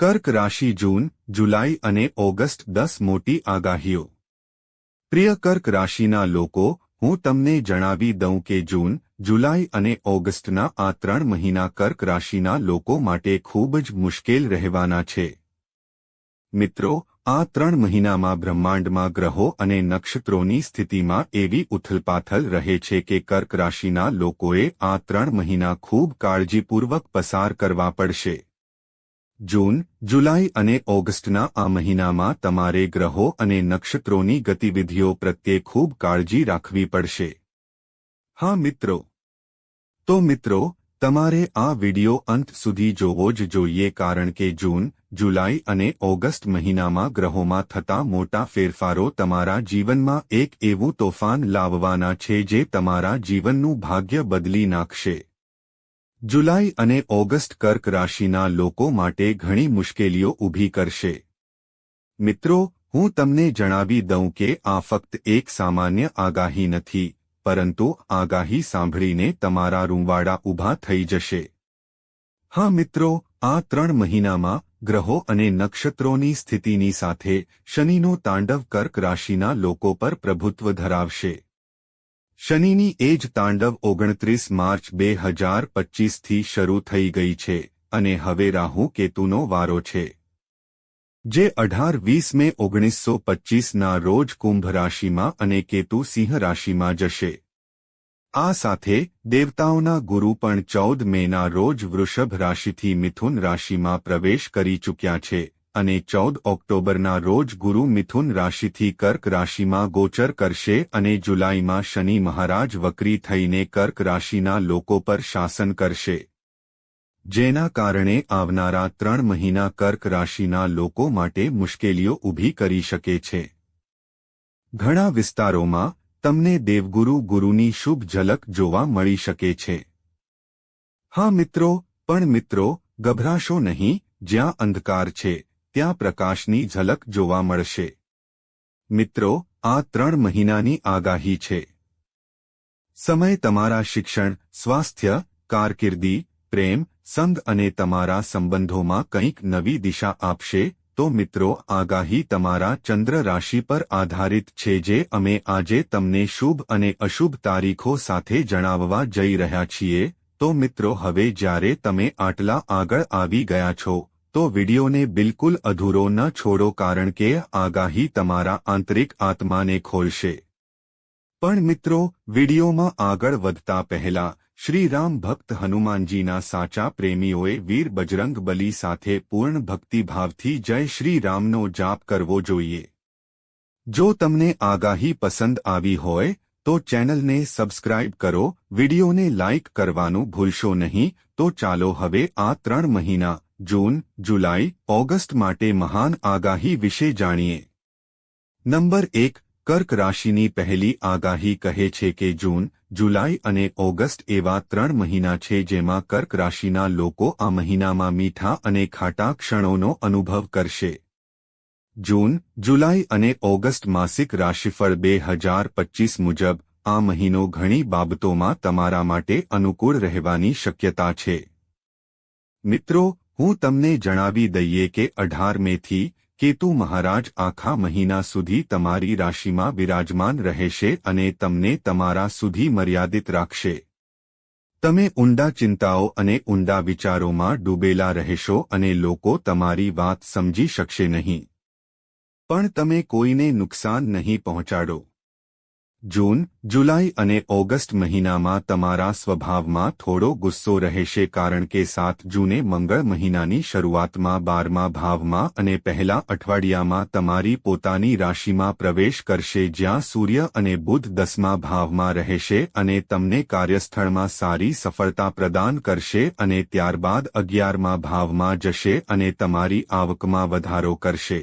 કર્ક રાશિ જૂન, જુલાઈ અને ઓગસ્ટ 10 મોટી આગાહીઓ। પ્રિય કર્ક રાશિના લોકો, હું તમને જણાવી દઉં કે જૂન, જુલાઈ અને ઓગસ્ટના આ 3 મહિના કર્ક રાશિના લોકો માટે ખૂબ જ મુશ્કેલ રહેવાના છે। મિત્રો, આ 3 મહિનામાં બ્રહ્માંડમાં ગ્રહો અને નક્ષત્રોની સ્થિતિમાં એવી ઉથલપાથલ રહે છે કે કર્ક રાશિના લોકોએ આ 3 મહિના ખૂબ કાળજીપૂર્વક પસાર કરવા પડશે। જૂન, જુલાઈ અને ઓગસ્ટના આ મહિનામાં તમારે ગ્રહો અને નક્ષત્રોની ગતિવિધિઓ પ્રત્યે ખૂબ કાળજી રાખવી પડશે। હા મિત્રો, તો મિત્રો, તમારે આ વિડિયો અંત સુધી જોવો જ જોઈએ કારણ કે જૂન, જુલાઈ અને ઓગસ્ટ મહિનામાં ગ્રહોમાં થતા મોટા ફેરફારો તમારા જીવનમાં એક એવું તોફાન લાવવાના છે જે તમારા જીવનનું ભાગ્ય બદલી નાખશે। જુલાઈ અને ઓગસ્ટ કર્ક રાશિના લોકો માટે ઘણી મુશ્કેલીઓ ઊભી કરશે। મિત્રો, હું તમને જણાવી દઉં કે આ ફક્ત એક સામાન્ય આગાહી નથી, પરંતુ આગાહી સાંભળીને તમારા રૂંવાડા ઊભા થઈ જશે। હા મિત્રો, આ 3 મહિનામાં ગ્રહો અને નક્ષત્રોની સ્થિતિની સાથે શનિનો તાંડવ કર્ક રાશિના લોકો પર પ્રભુત્વ ધરાવશે। શનિની એ જ તાંડવ 29 માર્ચ 2025થી શરૂ થઈ ગઈ છે અને હવે રાહુ કેતુનો વારો છે, જે 18-20 મે 1925ના રોજ કુંભ રાશિમાં અને કેતુ સિંહ રાશિમાં જશે। આ સાથે દેવતાઓના ગુરુ પણ 14 મેના રોજ વૃષભ રાશિથી મિથુન રાશિમાં પ્રવેશ કરી ચૂક્યા છે અને 14 ઓક્ટોબરના રોજ ગુરુ મિથુન રાશિથી કર્ક રાશિમાં ગોચર કરશે અને જુલાઈમાં શનિ મહારાજ વક્રી થઈને કર્ક રાશિના લોકો પર શાસન કરશે, જેના કારણે આવનારા 3 મહિના કર્ક રાશિના લોકો માટે મુશ્કેલીઓ ઊભી કરી શકે છે। ઘણા વિસ્તારોમાં તમને દેવગુરુ ગુરુની શુભ ઝલક જોવા મળી શકે છે। હા મિત્રો, પણ મિત્રો, ગભરાશો નહીં, જ્યાં અંધકાર છે ત્યાં પ્રકાશની ઝલક જોવા મળશે। મિત્રો, આ 3 મહિનાની આગાહી છે। સમય તમારા શિક્ષણ, સ્વાસ્થ્ય, કારકિર્દી, પ્રેમ, સંગ અને તમારા સંબંધોમાં કંઈક નવી દિશા આપશે। તો મિત્રો, આગાહી તમારા ચંદ્ર રાશિ પર આધારિત છે જે અમે આજે તમને શુભ અને અશુભ તારીખો સાથે જણાવવા જઈ રહ્યા છીએ। તો મિત્રો, હવે જ્યારે તમે આટલા આગળ આવી ગયા છો તો વિડિયોને બિલકુલ અધૂરો ન છોડો કારણ કે આગાહી તમારા આંતરિક આત્માને ખોલશે। પણ મિત્રો, વિડિયોમાં આગળ વધતા પહેલા શ્રી રામ ભક્ત હનુમાનજીના સાચા પ્રેમીઓએ વીર બજરંગ બલી સાથે પૂર્ણ ભક્તિભાવથી જય શ્રી રામનો જાપ કરવો જોઈએ। જો તમને આગાહી પસંદ આવી હોય તો ચેનલને સબસ્ક્રાઇબ કરો, વિડિયોને લાઇક કરવાનું ભૂલશો નહીં। તો ચાલો હવે આ 3 મહિના જૂન, જુલાઈ, ઓગસ્ટ માટે મહાન આગાહી વિશે જાણીએ। નંબર 1, કર્ક રાશિની પહેલી આગાહી કહે છે કે જૂન, જુલાઈ અને ઓગસ્ટ એવા 3 મહિના છે જેમાં કર્ક રાશિના લોકો આ મહિનામાં મીઠા અને ખાટા ક્ષણોનો અનુભવ કરશે। જૂન, જુલાઈ અને ઓગસ્ટ માસિક રાશિફળ 2025 મુજબ આ મહિનો ઘણી બાબતોમાં તમારા માટે અનુકૂળ રહેવાની શક્યતા છે। મિત્રો, હું તમને જણાવી દઈએ કે 18 મેથી કેતુ મહારાજ આખા મહિના સુધી તમારી રાશિમાં વિરાજમાન રહેશે અને તમને તમારા સુધી મર્યાદિત રાખશે। તમે ઊંડા ચિંતાઓ અને ઊંડા વિચારોમાં ડૂબેલા રહેશો અને લોકો તમારી વાત સમજી શકશે નહીં, પણ તમે કોઈને નુકસાન નહીં પહોંચાડો। જૂન, જુલાઈ અને ઓગસ્ટ મહિનામાં તમારા સ્વભાવમાં થોડો ગુસ્સો રહેશે કારણ કે 7 જૂને મંગળ મહિનાની શરૂઆતમાં 12મા ભાવમાં અને પહેલા અઠવાડિયામાં તમારી પોતાની રાશિમાં પ્રવેશ કરશે જ્યાં સૂર્ય અને બુધ 10મા ભાવમાં રહેશે અને તમને કાર્યસ્થળમાં સારી સફળતા પ્રદાન કરશે અને ત્યારબાદ 11મા ભાવમાં જશે અને તમારી આવકમાં વધારો કરશે।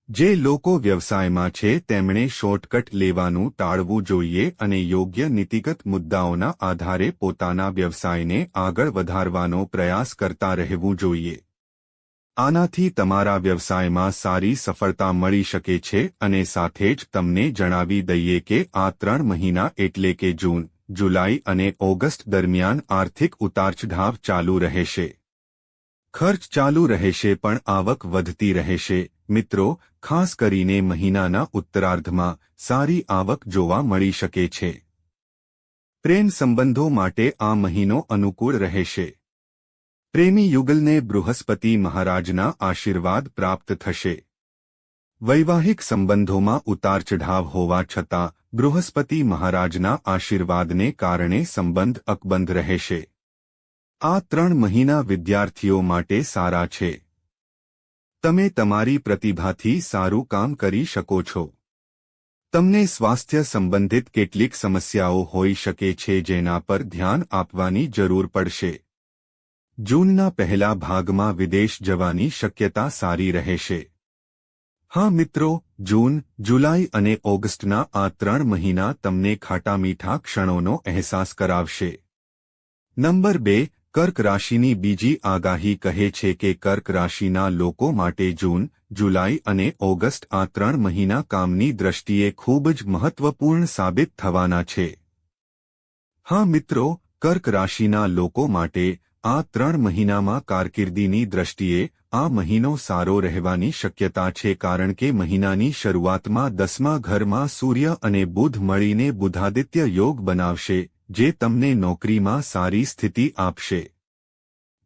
જે લોકો વ્યવસાયમાં છે તેમણે શોર્ટકટ લેવાનું ટાળવું જોઈએ અને યોગ્ય નીતિગત મુદ્દાઓના આધારે પોતાના વ્યવસાયને આગળ વધારવાનો પ્રયાસ કરતા રહેવું જોઈએ। આનાથી તમારા વ્યવસાયમાં સારી સફળતા મળી શકે છે અને સાથે જ તમને જણાવી દઈએ કે આ 3 મહિના એટલે કે જૂન, જુલાઈ અને ઓગસ્ટ દરમિયાન આર્થિક ઉતારચઢાવ ચાલુ રહેશે। ખર્ચ ચાલુ રહેશે પણ આવક વધતી રહેશે. મિત્રો, ખાસ કરીને મહિનાના ઉત્તરાર્ધમાં સારી આવક જોવા મળી શકે છે. પ્રેમ સંબંધો માટે આ મહિનો અનુકૂળ રહેશે. પ્રેમી યુગલને બૃહસ્પતિ મહારાજના આશીર્વાદ પ્રાપ્ત થશે. વૈવાહિક સંબંધોમાં ઉતાર ચઢાવ હોવા છતાં બૃહસ્પતિ મહારાજના આશીર્વાદને કારણે સંબંધ અકબંધ રહેશે. આ 3 મહિના વિદ્યાર્થીઓ માટે સારા છે. તમે તમારી પ્રતિભાથી સારું કામ કરી શકો છો. તમને સ્વાસ્થ્ય સંબંધિત કેટલીક સમસ્યાઓ હોઈ શકે છે જેના પર ધ્યાન આપવાની જરૂર પડશે. જૂનના પહેલા ભાગમાં વિદેશ જવાની શક્યતા સારી રહેશે. હા મિત્રો, જૂન, જુલાઈ અને ઓગસ્ટના આ 3 મહિના તમને ખાટા મીઠા ક્ષણોનો અહેસાસ કરાવશે. નંબર 2, કર્ક રાશિની બીજી આગાહી કહે છે કે કર્ક રાશિના લોકો માટે જૂન, જુલાઈ અને ઓગસ્ટ આ 3 મહિના કામની દ્રષ્ટિએ ખૂબ જ મહત્વપૂર્ણ સાબિત થવાના છે. હા મિત્રો, કર્ક રાશિના લોકો માટે આ 3 મહિનામાં કારકિર્દીની દ્રષ્ટિએ આ મહિનો સારો રહેવાની શક્યતા છે કારણ કે મહિનાની શરૂઆતમાં 10મા ઘરમાં સૂર્ય અને બુધ મળીને બુધાદિત્ય યોગ બનાવશે, જે તમને નોકરીમાં સારી સ્થિતિ આપશે.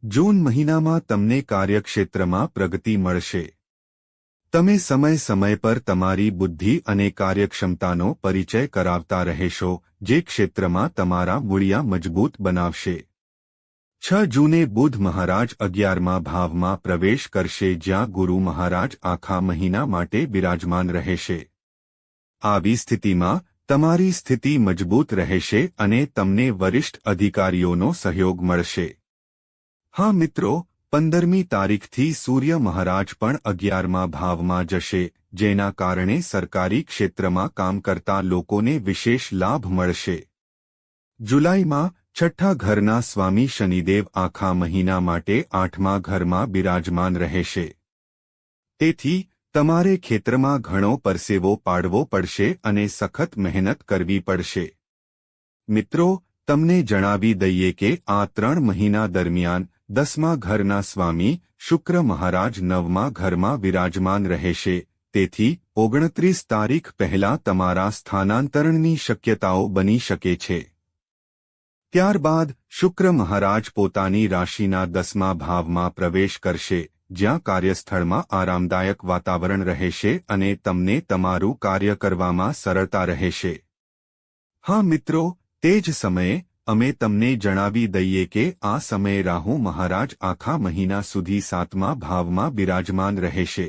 જૂન મહિનામાં તમને કાર્યક્ષેત્રમાં પ્રગતિ મળશે. તમે સમય પર તમારી બુદ્ધિ અને કાર્યક્ષમતાનો પરિચય કરાવતા રહેશો, જે ક્ષેત્રમાં તમારા મૂળિયા મજબૂત બનાવશે. 6 જૂને બુધ મહારાજ 11મા ભાવમાં પ્રવેશ કરશે જ્યાં ગુરુ મહારાજ આખા મહિના માટે બિરાજમાન રહેશે. આવી સ્થિતિમાં તમારી સ્થિતિ મજબૂત રહેશે અને તમને વરિષ્ઠ અધિકારીઓનો સહયોગ મળશે. હા મિત્રો, 15મી તારીખથી સૂર્ય મહારાજ પણ 11મા ભાવમાં જશે, જેના કારણે સરકારી ક્ષેત્રમાં કામ કરતા લોકોને વિશેષ લાભ મળશે. જુલાઈમાં 6ઠ્ઠા ઘરના સ્વામી શનિદેવ આખા મહિના માટે 8મા ઘરમાં બિરાજમાન રહેશે. તેથી તમારે ખેતરમાં ઘણો પરસેવો પાડવો પડશે અને સખત મહેનત કરવી પડશે. મિત્રો, તમને જણાવી દઈએ કે આ 3 મહિના દરમિયાન 10મા ઘરના સ્વામી શુક્ર મહારાજ 9મા ઘરમાં વિરાજમાન રહેશે. તેથી 29 તારીખ પહેલા તમારા સ્થાનાંતરણની શક્યતાઓ બની શકે છે. ત્યારબાદ શુક્ર મહારાજ પોતાની રાશિના 10મા ભાવમાં પ્રવેશ કરશે, જ્યાં કાર્યસ્થળમાં આરામદાયક વાતાવરણ રહેશે અને તમને તમારું કાર્ય કરવામાં સરળતા રહેશે. હા મિત્રો, તે જ સમયે અમે તમને જણાવી દઈએ કે આ સમયે રાહુ મહારાજ આખા મહિના સુધી 7મા ભાવમાં બિરાજમાન રહેશે.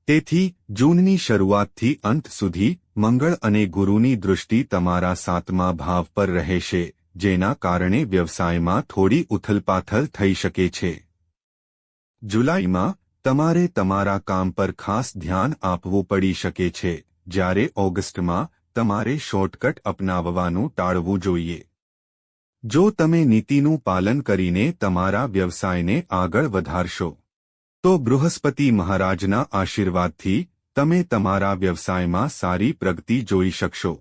તેથી જૂનની શરૂઆતથી અંત સુધી મંગળ અને ગુરુની દૃષ્ટિ તમારા 7મા ભાવ પર રહેશે, જેના કારણે વ્યવસાયમાં થોડી ઉથલપાથલ થઈ શકે છે. જુલાઈમાં તમારે તમારા કામ પર ખાસ ધ્યાન આપવું પડી શકે છે, જ્યારે ઓગસ્ટમાં તમારે શોર્ટકટ અપનાવવાનું ટાળવું જોઈએ. જો તમે નીતિનું પાલન કરીને તમારા વ્યવસાયને આગળ વધારશો, તો બૃહસ્પતિ મહારાજના આશીર્વાદથી તમે તમારા વ્યવસાયમાં સારી પ્રગતિ જોઈ શકશો.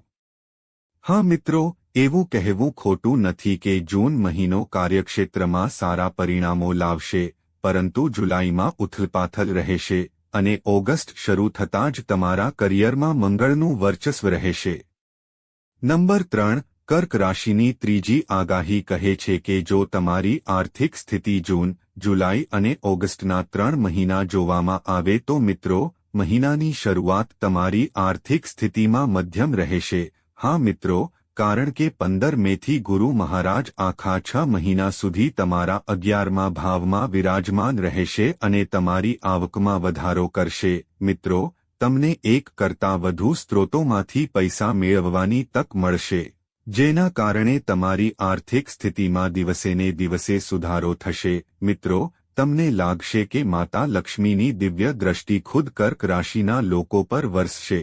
હા મિત્રો, એવું કહેવું ખોટું નથી કે જૂન મહિનો કાર્યક્ષેત્રમાં સારા પરિણામો લાવશે, પરંતુ જુલાઈમાં ઉથલપાથલ રહેશે અને ઓગસ્ટ શરૂ થતાં જ તમારા કરિયરમાં મંગળનું વર્ચસ્વ રહેશે. નંબર 3, કર્ક રાશિની ત્રીજી આગાહી કહે છે કે જો તમારી આર્થિક સ્થિતિ જૂન, જુલાઈ અને ઓગસ્ટના 3 મહિના જોવામાં આવે તો મિત્રો, મહિનાની શરૂઆત તમારી આર્થિક સ્થિતિમાં મધ્યમ રહેશે. હા મિત્રો, કારણ કે 15 મેથી ગુરુ મહારાજ આખા 6 મહિના સુધી તમારા 11મા ભાવમાં વિરાજમાન રહેશે અને તમારી આવકમાં વધારો કરશે. મિત્રો, તમને એક કરતાં વધુ સ્ત્રોતોમાંથી પૈસા મેળવવાની તક મળશે, જેના કારણે તમારી આર્થિક સ્થિતિમાં દિવસેને દિવસે સુધારો થશે. મિત્રો, તમને લાગશે કે માતા લક્ષ્મીની દિવ્ય દ્રષ્ટિ ખુદ કર્ક રાશિના લોકો પર વરસશે.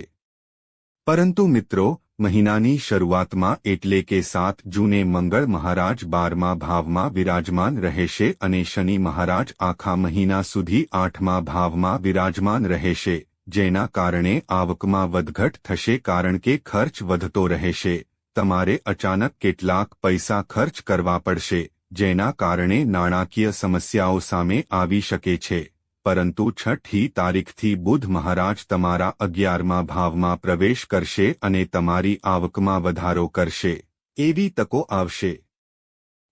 પરંતુ મિત્રો, મહિનાની શરૂઆતમાં એટલે કે 7 જૂને મંગળ મહારાજ 12મા ભાવમાં વિરાજમાન રહેશે અને શનિ મહારાજ આખા મહિના સુધી 8મા ભાવમાં વિરાજમાન રહેશે, જેના કારણે આવકમાં વધઘટ થશે કારણ કે ખર્ચ વધતો રહેશે. તમારે અચાનક કેટલાક પૈસા ખર્ચ કરવા પડશે, જેના કારણે નાણાકીય સમસ્યાઓ સામે આવી શકે છે, પરંતુ 6મી તારીખથી બુધ મહારાજ તમારા 11મા ભાવમાં પ્રવેશ કરશે અને તમારી આવકમાં વધારો કરશે એવી તકો આવશે.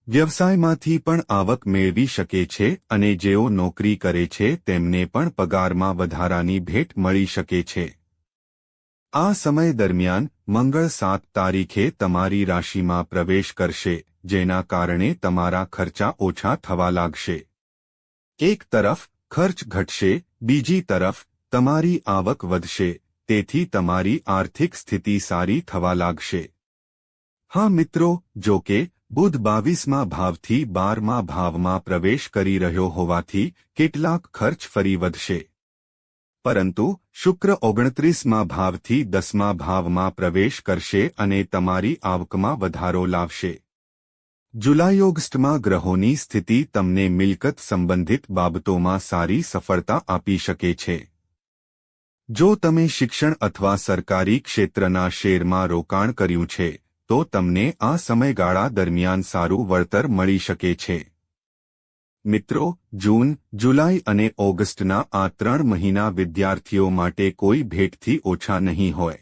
વ્યવસાયમાંથી પણ આવક મેળવી શકે છે અને જેઓ નોકરી કરે છે તેમને પણ પગારમાં વધારાની ભેટ મળી શકે છે. આ સમય દરમિયાન મંગળ 7 તારીખે તમારી રાશિમાં પ્રવેશ કરશે, જેના કારણે તમારા ખર્ચા ઓછા થવા લાગશે. એક તરફ ખર્ચ ઘટશે, બીજી તરફ તમારી આવક વધશે, તેથી તમારી આર્થિક સ્થિતિ સારી થવા લાગશે. હા મિત્રો, જો કે બુધ 22મા ભાવથી 12મા ભાવમાં પ્રવેશ કરી રહ્યો હોવાથી કેટલાક ખર્ચ ફરી વધશે. પરંતુ શુક્ર 29મા ભાવથી 10મા ભાવમાં પ્રવેશ કરશે અને તમારી આવકમાં વધારો લાવશે. જુલાઈ-ઓગસ્ટમાં ગ્રહોની સ્થિતિ તમને મિલકત સંબંધિત બાબતોમાં સારી સફળતા આપી શકે છે. જો તમે શિક્ષણ અથવા સરકારી ક્ષેત્રના શેરમાં રોકાણ કર્યું છે, તો તમને આ સમયગાળા દરમિયાન સારું વળતર મળી શકે છે. મિત્રો, જૂન, જુલાઈ અને ઓગસ્ટના આ 3 મહિના વિદ્યાર્થીઓ માટે કોઈ ભેટથી ઓછા નહીં હોય.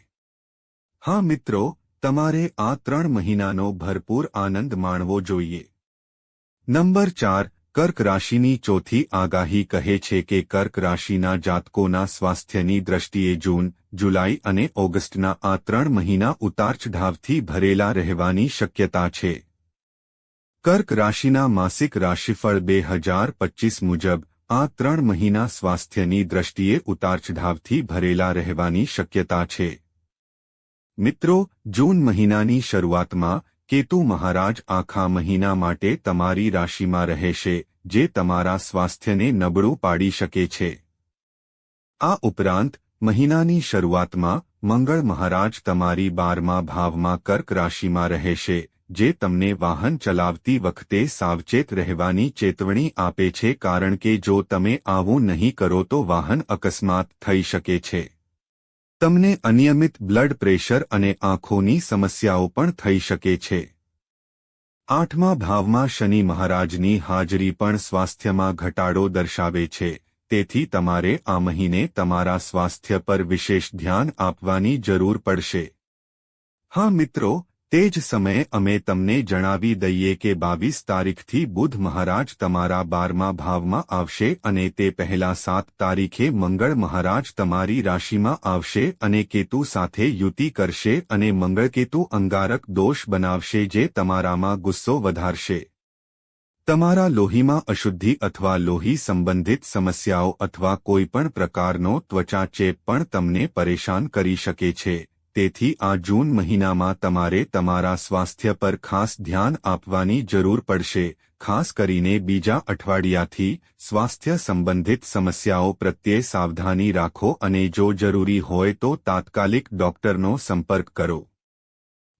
હા મિત્રો, તમારે આ 3 મહિનાનો ભરપૂર આનંદ માણવો જોઈએ. નંબર 4. કર્ક રાશિની ચોથી આગાહી કહે છે કે કર્ક રાશિના જાતકોના સ્વાસ્થ્યની દ્રષ્ટિએ જૂન, જુલાઈ અને ઓગસ્ટના આ 3 મહિના ઉતાર-ચઢાવથી ભરેલા રહેવાની શક્યતા છે. કર્ક રાશિના માસિક રાશિફળ 2025 મુજબ આ 3 મહિના સ્વાસ્થ્યની દ્રષ્ટિએ ઉતાર-ચઢાવથી ભરેલા રહેવાની શક્યતા છે. મિત્રો, જૂન મહિનાની શરૂઆતમાં કેતુ મહારાજ આખા મહિના માટે તમારી રાશિમાં રહેશે, જે તમારા સ્વાસ્થ્યને નબળું પાડી શકે છે. આ ઉપરાંત મહિનાની શરૂઆતમાં મંગળ મહારાજ તમારી 12મા ભાવમાં કર્ક રાશિમાં રહેશે, જે તમને વાહન ચલાવતી વખતે સાવચેત રહેવાની ચેતવણી આપે છે, કારણ કે જો તમે આવું નહીં કરો તો વાહન અકસ્માત થઈ શકે છે. તમને અનિયમિત બ્લડ પ્રેશર અને આંખોની સમસ્યાઓ પણ થઈ શકે છે. 8મા ભાવમાં શનિ મહારાજની હાજરી પણ સ્વાસ્થ્યમાં ઘટાડો દર્શાવે છે, તેથી તમારે આ મહિને તમારા સ્વાસ્થ્ય પર વિશેષ ધ્યાન આપવાની જરૂર પડશે. હા મિત્રો, તે જ સમયે અમે તમને જણાવી દઈએ કે 22 તારીખથી બુધ મહારાજ તમારા 12મા ભાવમાં આવશે અને તે પહેલા 7 તારીખે મંગળ મહારાજ તમારી રાશિમાં આવશે અને કેતુ સાથે યુતિ કરશે અને મંગળ-કેતુ અંગારક દોષ બનાવશે, જે તમારામાં ગુસ્સો વધારશે. તમારા લોહીમાં અશુદ્ધિ અથવા લોહી સંબંધિત સમસ્યાઓ અથવા કોઈપણ પ્રકારનો ત્વચા ચેપ પણ તમને પરેશાન કરી શકે છે. તેથી આ જૂન મહિનામાં તમારે તમારા સ્વાસ્થ્ય પર ખાસ ધ્યાન આપવાની જરૂર પડશે, ખાસ કરીને બીજા અઠવાડિયાથી. સ્વાસ્થ્ય સંબંધિત સમસ્યાઓ પ્રત્યે સાવધાની રાખો અને જો જરૂરી હોય તો તાત્કાલિક ડોક્ટરનો સંપર્ક કરો.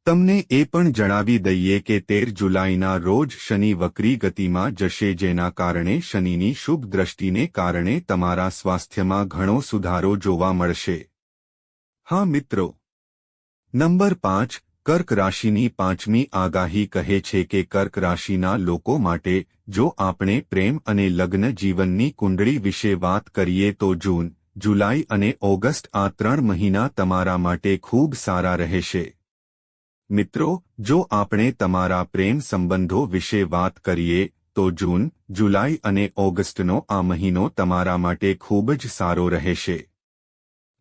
તમને એ પણ જણાવી દઈએ કે 13 જુલાઈના રોજ શનિ વક્રી ગતિમાં જશે, જેના કારણે શનિની શુભ દ્રષ્ટિને કારણે તમારા સ્વાસ્થ્યમાં ઘણો સુધારો જોવા મળશે. હા મિત્રો. નંબર 5. કર્ક રાશિની 5મી આગાહી કહે છે કે કર્ક રાશિના લોકો માટે જો આપણે પ્રેમ અને લગ્ન જીવનની કુંડળી વિશે વાત કરીએ તો જૂન, જુલાઈ અને ઓગસ્ટ આ 3 મહિના તમારા માટે ખૂબ સારા રહેશે. મિત્રો, જો આપણે તમારા પ્રેમ સંબંધો વિશે વાત કરીએ તો જૂન, જુલાઈ અને ઓગસ્ટનો આ મહિનો તમારા માટે ખૂબ જ સારો રહેશે.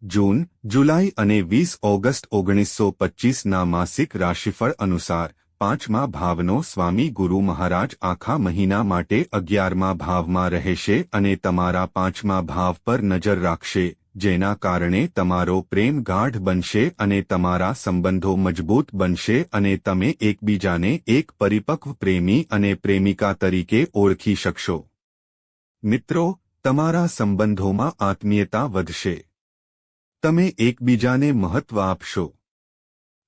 જૂન, જુલાઈ અને 20 ઓગસ્ટ 1925ના માસિક રાશિફળ અનુસાર 5મા ભાવનો સ્વામી ગુરુ મહારાજ આખા મહિના માટે 11મા ભાવમાં રહેશે અને તમારા 5મા ભાવ પર નજર રાખશે, જેના કારણે તમારો પ્રેમ ગાઢ બનશે અને તમારા સંબંધો મજબૂત બનશે અને તમે એકબીજાને એક પરિપક્વ પ્રેમી અને પ્રેમિકા તરીકે ઓળખી શકશો. મિત્રો, તમારા સંબંધોમાં આત્મીયતા વધશે. તમે એકબીજાને મહત્વ આપશો.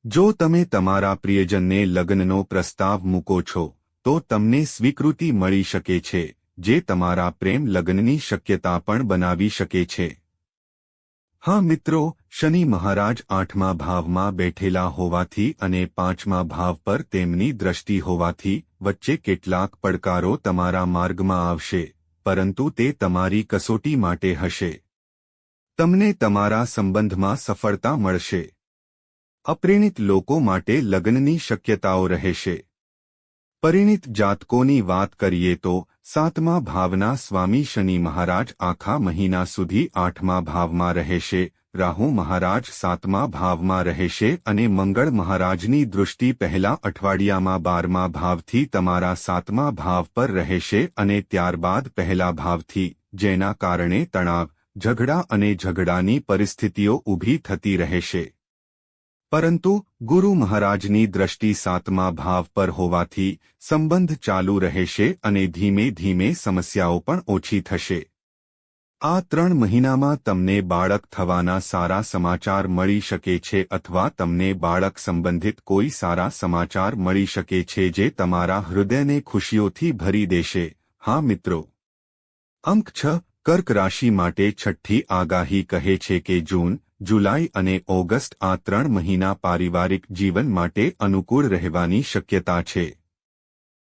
જો તમે તમારા પ્રિયજનને લગ્નનો પ્રસ્તાવ મૂકો છો, તો તમને સ્વીકૃતિ મળી શકે છે, જે તમારા પ્રેમ લગ્નની શક્યતા પણ બનાવી શકે છે. હા મિત્રો, શનિ મહારાજ 8મા ભાવમાં બેઠેલા હોવાથી અને 5મા ભાવ પર તેમની દ્રષ્ટિ હોવાથી વચ્ચે કેટલાક પડકારો તમારા માર્ગમાં આવશે, પરંતુ તે તમારી કસોટી માટે હશે. તમને તમારા સંબંધમાં સફળતા મળશે. અપરિણિત લોકો માટે લગ્નની શક્યતાઓ રહેશે. પરિણિત જાતકોની વાત કરીએ તો 7મા ભાવના સ્વામી શનિ મહારાજ આખા મહિના સુધી 8મા ભાવમાં રહેશે, રાહુ મહારાજ 7મા ભાવમાં રહેશે અને મંગળ મહારાજની દૃષ્ટિ પહેલા અઠવાડિયામાં 12મા ભાવથી તમારા 7મા ભાવ પર રહેશે અને ત્યારબાદ પહેલા ભાવથી, જેના કારણે તણાવ, ઝઘડા અને ઝઘડાની પરિસ્થિતિઓ ઊભી થતી રહેશે. પરંતુ ગુરુ મહારાજની દૃષ્ટિ 7મા ભાવ પર હોવાથી સંબંધ ચાલુ રહેશે અને ધીમે ધીમે સમસ્યાઓ પણ ઓછી થશે. આ 3 મહિનામાં તમને બાળક થવાના સારા સમાચાર મળી શકે છે અથવા તમને બાળક સંબંધિત કોઈ સારા સમાચાર મળી શકે છે જે તમારા હૃદયને ખુશીઓથી ભરી દેશે. હા મિત્રો, અંક 6 કર્ક રાશિ માટે છઠ્ઠી આગાહી કહે છે કે જૂન, જુલાઈ અને ઓગસ્ટ આ 3 મહિના પારિવારિક જીવન માટે અનુકૂળ રહેવાની શક્યતા છે.